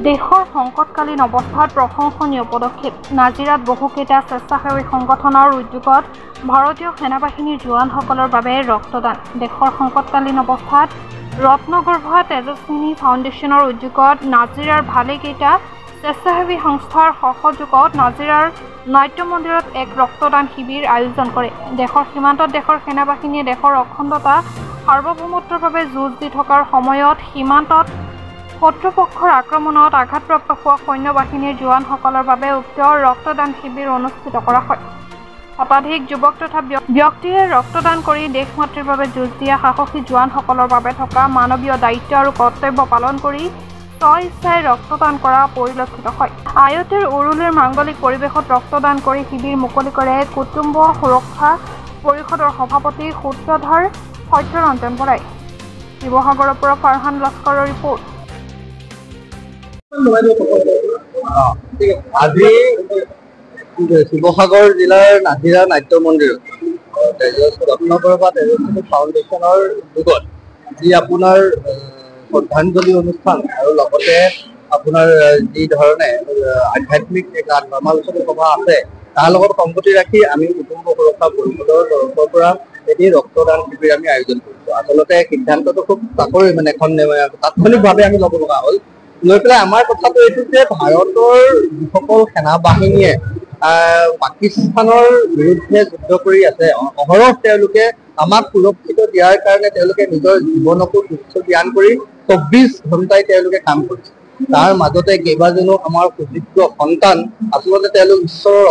দেশৰ সংকটকালীন অৱস্থাত প্ৰশংসনীয় পদক্ষেপ। নাজিৰাত বহুকেইটা স্বেচ্ছাসেৱী সংগঠনৰ উদ্যোগত ভাৰতীয় সেনাবাহিনীৰ জোৱানসকলৰ বাবে ৰক্তদান। দেশৰ সংকটকালীন অৱস্থাত ৰত্নগৰ্ভা তেজস্বিনী ফাউণ্ডেশ্যনৰ উদ্যোগত নাজিৰাৰ ভালেকেইটা স্বেচ্ছাসেৱী সংস্থাৰ সহযোগত নাজিৰাৰ নাট্য মন্দিৰত এক ৰক্তদান শিবিৰ আয়োজন কৰে। দেশৰ সীমান্তত দেশৰ সেনাবাহিনীয়ে দেশৰ অখণ্ডতা সাৰ্বভৌমত্বৰ বাবে যুঁজ দি থকাৰ সময়ত সীমান্তত শত্ৰুপক্ষৰ আক্ৰমণত আঘাতপ্ৰাপ্ত হোৱা সৈন্য বাহিনীৰ জোৱানসকলৰ বাবে উক্ত ৰক্তদান শিবিৰ অনুষ্ঠিত কৰা হয়। শতাধিক যুৱক তথা ব্যক্তিয়ে ৰক্তদান কৰি দেশ মাতৃৰ বাবে যুঁজ দিয়া সাহসী জোৱানসকলৰ বাবে থকা মানৱীয় দায়িত্ব আৰু কৰ্তব্য পালন কৰি স্ব-ইচ্ছাই ৰক্তদান কৰা পৰিলক্ষিত হয়। আয়তীৰ উৰুলিৰ মাংগলিক পৰিৱেশত ৰক্তদান কৰি শিবিৰ মুকলি কৰে কুটুম্ব সুৰক্ষা পৰিষদৰ সভাপতি সূত্ৰধাৰ সত্যৰঞ্জন বৰাই। শিৱসাগৰৰ পৰা ফাৰহান লস্কৰৰ ৰিপৰ্ট। আজি শিৱসাগৰ জিলাৰ নাজিৰা নাট্য মন্দিৰত ৰত্নগৰ্ভা তেজস্বিনী ফাউণ্ডেশ্যনৰ উদ্যোগত যি আপোনাৰ শ্ৰদ্ধাঞ্জলি অনুষ্ঠান আৰু লগতে আপোনাৰ যি ধৰণে আধ্যাত্মিক ধৰ্মালোচনী সভা আছে তাৰ লগত সংগতি ৰাখি আমি কুটুম্ব সুৰক্ষা পৰিষদৰ তৰফৰ পৰা এটি ৰক্তদান শিবিৰ আমি আয়োজন কৰিছোঁ। আচলতে সিদ্ধান্তটো খুব তাৎক্ষণিকভাৱে আমি ল'ব লগা হ'ল। লৈ পেলাই আমাৰ কথাটো এইটো যে ভাৰতৰ যিসকল সেনা বাহিনীয়ে পাকিস্তানৰ বিৰুদ্ধে যুদ্ধ কৰি আছে, অহৰহ তেওঁলোকে আমাক সুৰক্ষিত দিয়াৰ কাৰণে তেওঁলোকে নিজৰ জীৱনকো তুচ্ছ জ্ঞান কৰি ২৪ ঘণ্টাই তেওঁলোকে কাম কৰিছে। তাৰ মাজতে কেইবাজনো আমাৰ সুযোগ্য সন্তান আচলতে তেওঁলোক ঈশ্বৰৰ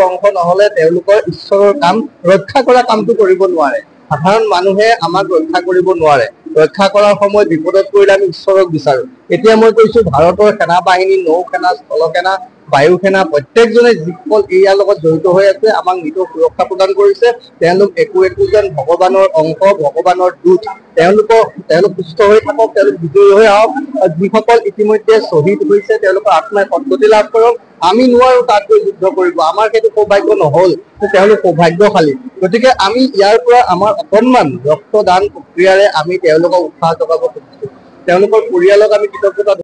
অংশ নহলে তেওঁলোকৰ ঈশ্বৰৰ কাম ৰক্ষা কৰা কামটো কৰিব নোৱাৰে। সাধাৰণ মানুহে আমাক ৰক্ষা কৰিব নোৱাৰে। ৰক্ষা কৰাৰ সময়ত বিপদত পৰিলে আমি ঈশ্বৰক বিচাৰো। এতিয়া মই কৈছো ভাৰতৰ সেনা বাহিনী, নৌসেনা, স্থলসেনা, বায়ু সেনা প্ৰত্যেকজনে যিসকল ইয়াৰ লগত জড়িত হৈ আছে আমাক নিজৰ সুৰক্ষা প্ৰদান কৰিছে। তেওঁলোক একোজন ভগৱানৰ অংশ, ভগৱানৰ দূত। তেওঁলোক সুস্থ হৈ থাকক, তেওঁলোক বিজয়ী হৈ আহক। যিসকল ইতিমধ্যে শ্বহীদ হৈছে তেওঁলোকৰ আত্মাই সদ্গতি লাভ কৰক। আমি নোৱাৰো তাত গৈ যুদ্ধ কৰিব, আমাৰ সেইটো সৌভাগ্য নহল, তেওঁলোক সৌভাগ্যশালী। গতিকে আমি ইয়াৰ পৰা আমাৰ অকণমান ৰক্তদান প্ৰক্ৰিয়াৰে আমি তেওঁলোকক উৎসাহ যোগাব খুজিছো। তেওঁলোকৰ পৰিয়ালক আমি কৃতজ্ঞতা